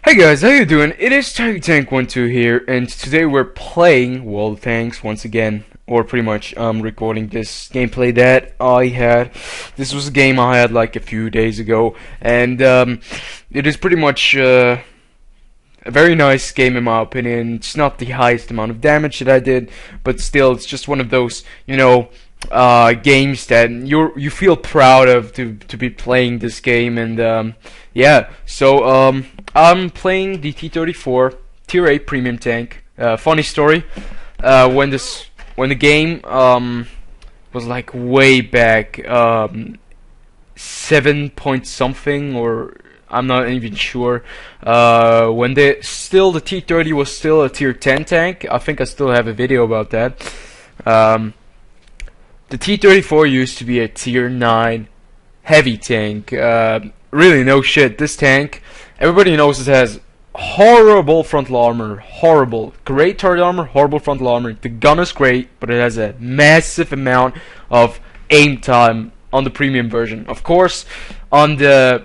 Hey guys, how you doing? It is Tank12 here, and today we're playing World of Tanks once again, or pretty much recording this gameplay that I had. This was a game I had like a few days ago, and it is pretty much a very nice game in my opinion. It's not the highest amount of damage that I did, but still, it's just one of those, games that you feel proud of to be playing this game, and yeah. So I'm playing the T34 Tier 8 premium tank. Funny story, when the game was like way back, 7 point something, or I'm not even sure. When the T30 was still a tier 10 tank. I think I still have a video about that. The T34 used to be a tier 9 heavy tank. Really, no shit. This tank, everybody knows it has horrible frontal armor. Horrible. Great turret armor, horrible frontal armor. The gun is great, but it has a massive amount of aim time on the premium version. Of course, on the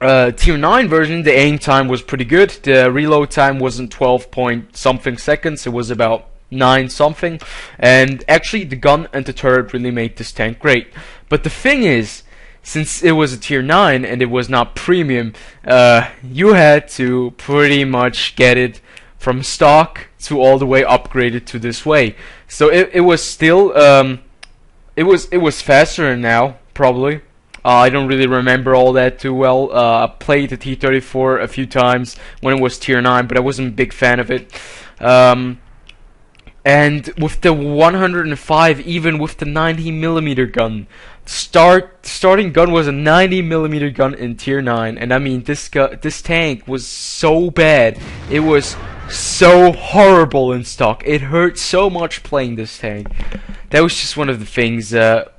tier 9 version, the aim time was pretty good. The reload time wasn't 12 point something seconds. It was about 9 something. And actually, the gun and the turret really made this tank great. But the thing is, since it was a tier 9 and it was not premium, you had to pretty much get it from stock to all the way upgraded to this way. So it was still it was faster now, probably. I don't really remember all that too well. I played the T34 a few times when it was tier 9, but I wasn't a big fan of it. And with the 105, even with the 90mm gun, starting gun was a 90mm gun in tier 9, and I mean this tank was so bad. It was so horrible in stock. It hurt so much playing this tank. That was just one of the things that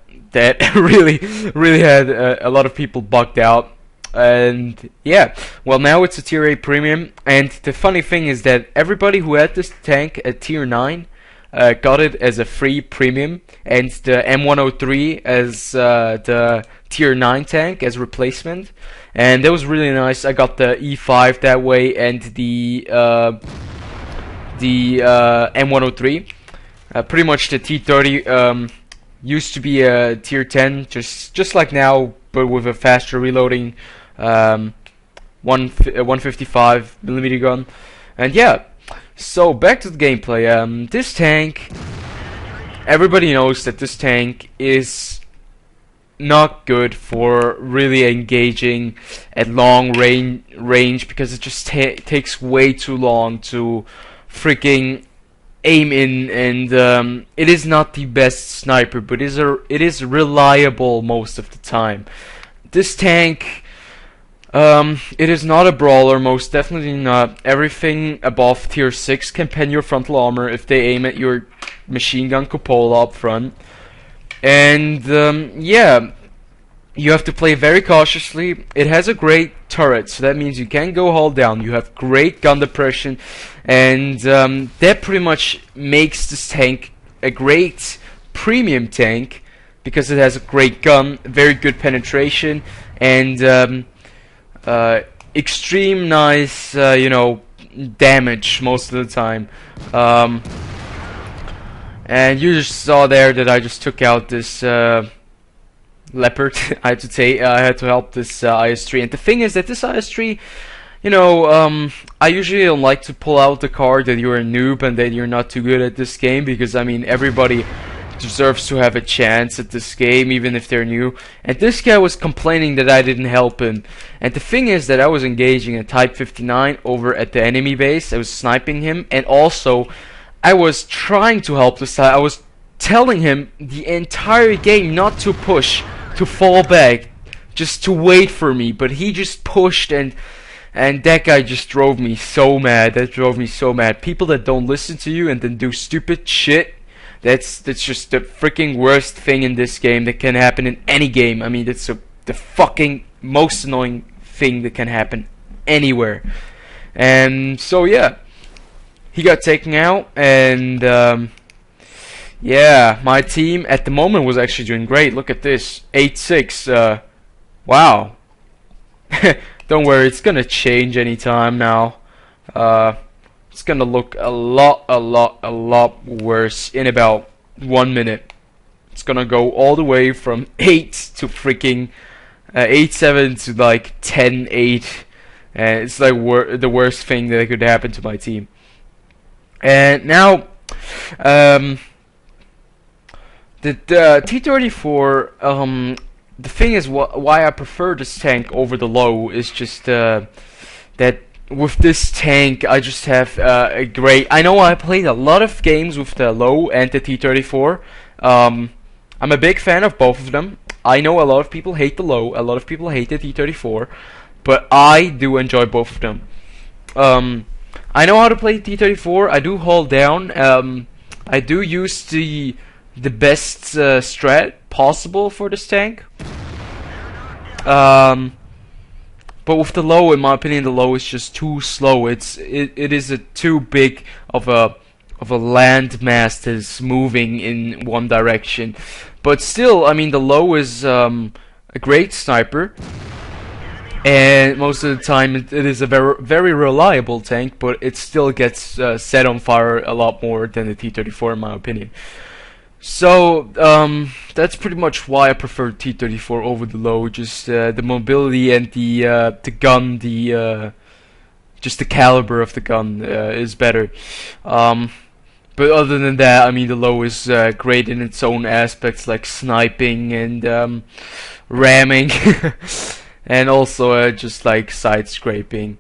really had a lot of people bugged out. And yeah, well, now it's a tier 8 premium, and the funny thing is that everybody who had this tank at tier 9 got it as a free premium, and the M103 as the tier 9 tank as replacement, and that was really nice. I got the E5 that way, and the M103. Pretty much the T30 used to be a tier 10, just like now, but with a faster reloading 155mm gun. And yeah, so back to the gameplay. This tank, everybody knows that this tank is not good for really engaging at long range because it just takes way too long to freaking aim in, and it is not the best sniper, but it is reliable most of the time. This tank, it is not a brawler, most definitely not. Everything above tier 6 can pen your frontal armor if they aim at your machine gun cupola up front. And yeah, you have to play very cautiously. It has a great turret, so that means you can go Hulldown. You have great gun depression, and that pretty much makes this tank a great premium tank because it has a great gun, very good penetration, and extreme nice, damage most of the time. And you just saw there that I just took out this leopard. I had to help this IS-3, and the thing is that this IS-3, I usually don't like to pull out the card that you're a noob and that you're not too good at this game, because I mean everybody deserves to have a chance at this game, even if they're new. And this guy was complaining that I didn't help him. And the thing is that I was engaging a Type 59 over at the enemy base. I was sniping him, and also I was trying to help this guy. I was telling him the entire game not to push, to fall back, just to wait for me. But he just pushed, and that guy just drove me so mad. That drove me so mad. People that don't listen to you and then do stupid shit, that's just the freaking worst thing in this game that can happen in any game. I mean, that's the fucking most annoying thing that can happen anywhere. And so yeah, he got taken out, and yeah, my team at the moment was actually doing great. Look at this, 8-6. Wow. don't worry, it's gonna change anytime now. It's gonna look a lot worse in about 1 minute. It's gonna go all the way from 8 to freaking 8-7 to like 10-8, and it's like the worst thing that could happen to my team. And now, the T34. The thing is, why I prefer this tank over the low is just that with this tank I just have a great. I know I played a lot of games with the low and the T34. I'm a big fan of both of them. I know a lot of people hate the low, a lot of people hate the T34, but I do enjoy both of them. I know how to play T34. I do hold down. I do use the best strat possible for this tank. But with the low, in my opinion, the low is just too slow. It is too big of a land mass that is moving in one direction. But still, I mean, the low is a great sniper, and most of the time it is a very reliable tank. But it still gets set on fire a lot more than the T34, in my opinion. So that's pretty much why I prefer T34 over the low. Just the mobility and the gun, just the caliber of the gun is better. But other than that, I mean, the low is great in its own aspects, like sniping and ramming, and also just like side scraping.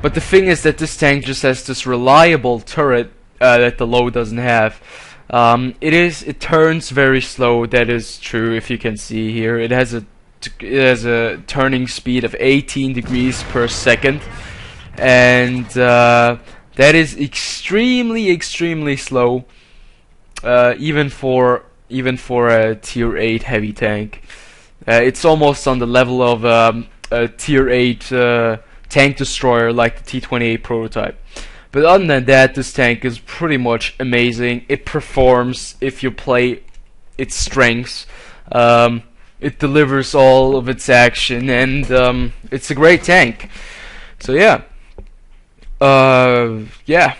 But the thing is that this tank just has this reliable turret that the low doesn't have. It turns very slow. That is true. If you can see here, it has a turning speed of 18 degrees per second, and that is extremely slow, even for a tier 8 heavy tank. It's almost on the level of a tier 8 tank destroyer like the T28 prototype. But other than that, this tank is pretty much amazing. It performs if you play its strengths. It delivers all of its action, and it's a great tank. So yeah. Yeah.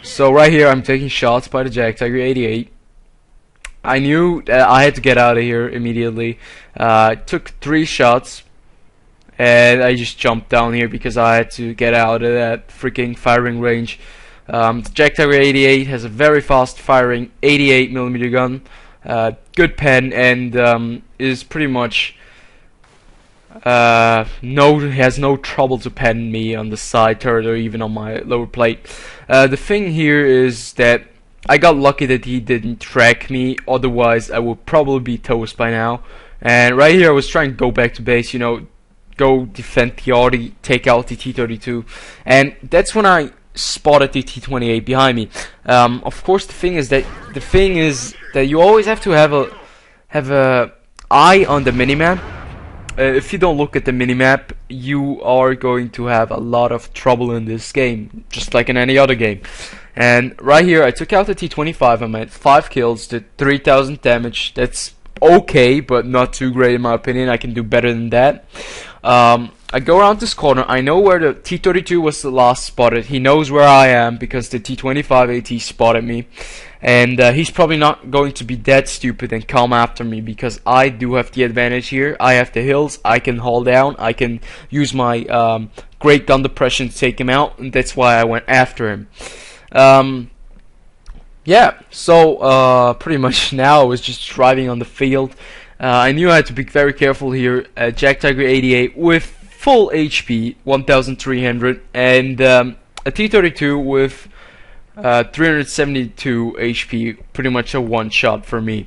So right here I'm taking shots by the Tiger 88. I knew that I had to get out of here immediately. I took 3 shots, and I just jumped down here because I had to get out of that freaking firing range. The Tiger 88 has a very fast firing 88mm gun, good pen, and is pretty much has no trouble to pen me on the side turret or even on my lower plate. The thing here is that I got lucky that he didn't track me, otherwise I would probably be toast by now. And right here I was trying to go back to base, you know, go defend the Audi, take out the T32, and that's when I spotted the T28 behind me. Of course, the thing is that you always have to have a eye on the minimap. If you don't look at the minimap, you are going to have a lot of trouble in this game, just like in any other game. And right here, I took out the T25. I'm at 5 kills, did 3,000 damage. That's okay, but not too great in my opinion. I can do better than that. I go around this corner. I know where the T32 was the last spotted. He knows where I am because the T25 AT spotted me, and he's probably not going to be that stupid and come after me because I do have the advantage here. I have the hills. I can hold down. I can use my great gun depression to take him out, and that's why I went after him. Yeah, so pretty much now I was just driving on the field. I knew I had to be very careful here. Tiger 88 with full HP, 1300, and a T32 with 372 HP, pretty much a one shot for me.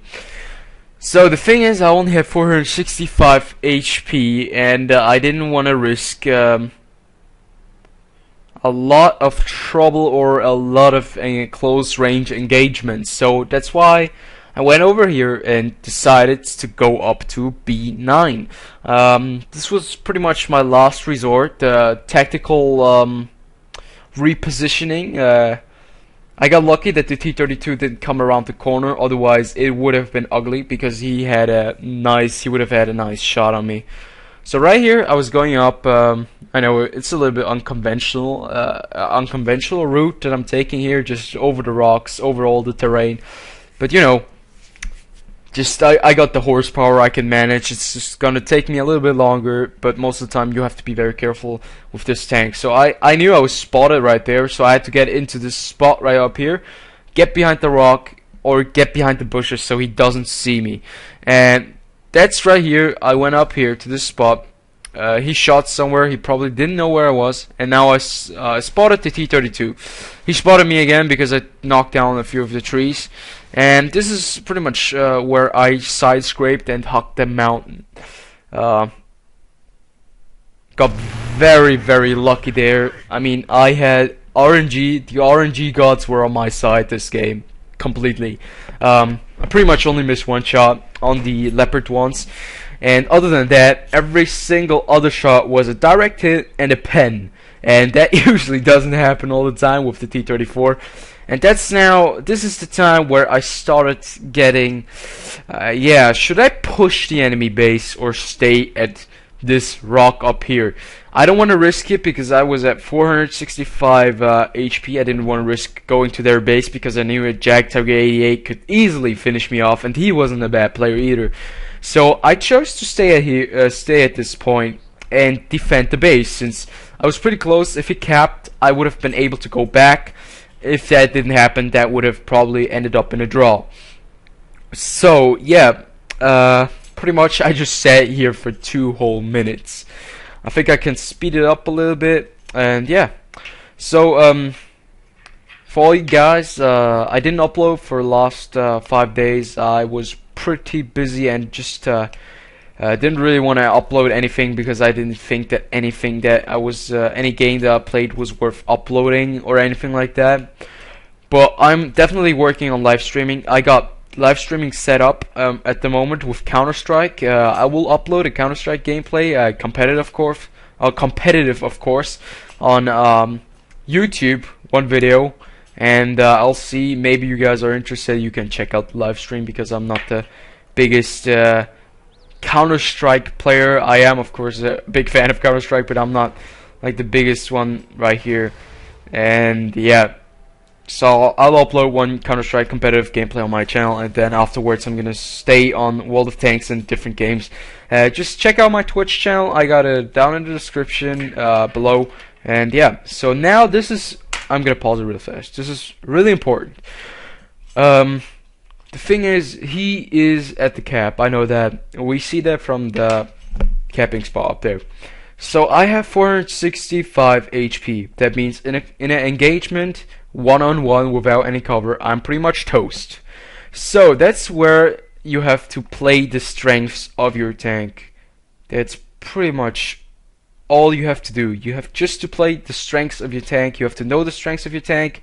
So the thing is, I only have 465 HP, and I didn't want to risk a lot of trouble or a lot of close range engagements. So that's why I went over here and decided to go up to B9. This was pretty much my last resort, tactical repositioning. I got lucky that the T32 didn't come around the corner, otherwise it would have been ugly because he would have had a nice shot on me. So right here, I was going up. I know it's a little bit unconventional route that I'm taking here, just over the rocks, over all the terrain. But you know, just I got the horsepower I can manage. It's just gonna take me a little bit longer, but most of the time you have to be very careful with this tank. So I knew I was spotted right there, so I had to get into this spot right up here, get behind the rock or get behind the bushes so he doesn't see me. And that's right here. I went up here to this spot. He shot somewhere. He probably didn't know where I was, and now I spotted the T34. He spotted me again because I knocked down a few of the trees, and this is pretty much where I side scraped and hucked the mountain. Got very, very lucky there. I mean, I had RNG. The RNG gods were on my side this game completely. I pretty much only missed one shot on the leopard once. And other than that, every single other shot was a direct hit and a pen. And that usually doesn't happen all the time with the T34. And this is the time where I started getting, should I push the enemy base or stay at this rock up here? I don't want to risk it because I was at 465 HP. I didn't want to risk going to their base because I knew a Jag Tiger 88 could easily finish me off, and he wasn't a bad player either. So I chose to stay at this point and defend the base, since I was pretty close. If he capped, I would have been able to go back. If that didn't happen, that would have probably ended up in a draw. So yeah, pretty much I just sat here for 2 whole minutes. I think I can speed it up a little bit, and yeah. So for all you guys, I didn't upload for the last 5 days. I was pretty busy and just didn't really want to upload anything because I didn't think that anything that any game that I played was worth uploading or anything like that. But I'm definitely working on live streaming. I got live streaming set up at the moment with Counter-Strike. I will upload a Counter-Strike gameplay, competitive of course, on YouTube, one video. And I'll see, maybe you guys are interested, you can check out the live stream, because I'm not the biggest Counter-Strike player. I am, of course, a big fan of Counter-Strike, but I'm not like the biggest one right here. And yeah, so I'll upload one Counter-Strike competitive gameplay on my channel, and then afterwards I'm gonna stay on World of Tanks and different games. Just check out my Twitch channel. I got it down in the description below. And yeah, so now this is, I'm gonna pause it real fast. This is really important. The thing is, he is at the cap. I know that. We see that from the capping spot up there. So I have 465 HP. That means in an engagement, one-on-one without any cover, I'm pretty much toast. So that's where you have to play the strengths of your tank. That's pretty much all you have to do. You have just to play the strengths of your tank. You have to know the strengths of your tank,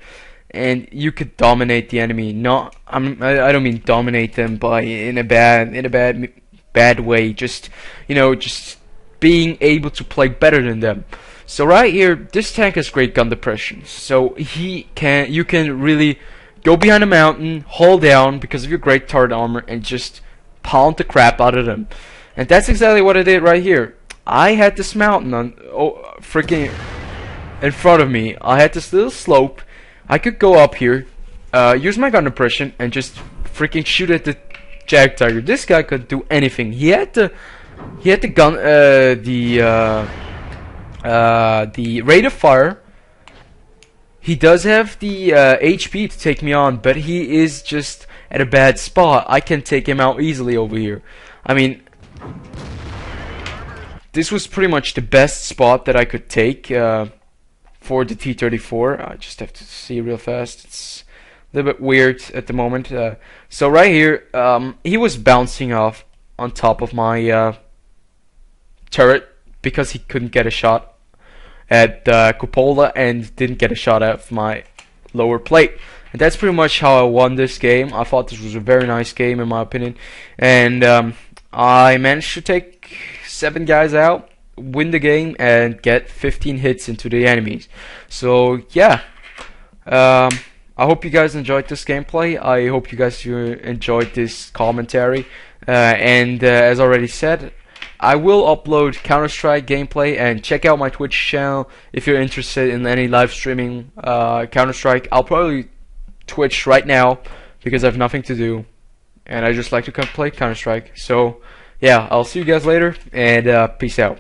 and you could dominate the enemy. I don't mean dominate them by in a bad way. Just, you know, just being able to play better than them. So right here, this tank has great gun depression. So you can really go behind a mountain, hold down because of your great turret armor, and just pound the crap out of them. And that's exactly what I did right here. I had this mountain on freaking in front of me. I had this little slope. I could go up here, use my gun depression, and just freaking shoot at the Jag Tiger. This guy could do anything. He had the gun, the rate of fire. He does have the HP to take me on, but he is just at a bad spot. I can take him out easily over here. I mean, this was pretty much the best spot that I could take for the T34. I just have to see real fast. It's a little bit weird at the moment. So right here, he was bouncing off on top of my turret because he couldn't get a shot at Cupola and didn't get a shot at my lower plate. And that's pretty much how I won this game. I thought this was a very nice game in my opinion. And I managed to take 7 guys out, win the game, and get 15 hits into the enemies. So yeah, I hope you guys enjoyed this gameplay. I hope you guys enjoyed this commentary. And as already said, I will upload Counter-Strike gameplay, and check out my Twitch channel if you're interested in any live streaming Counter-Strike. I'll probably Twitch right now because I have nothing to do, and I just like to come play Counter-Strike. So yeah, I'll see you guys later, and peace out.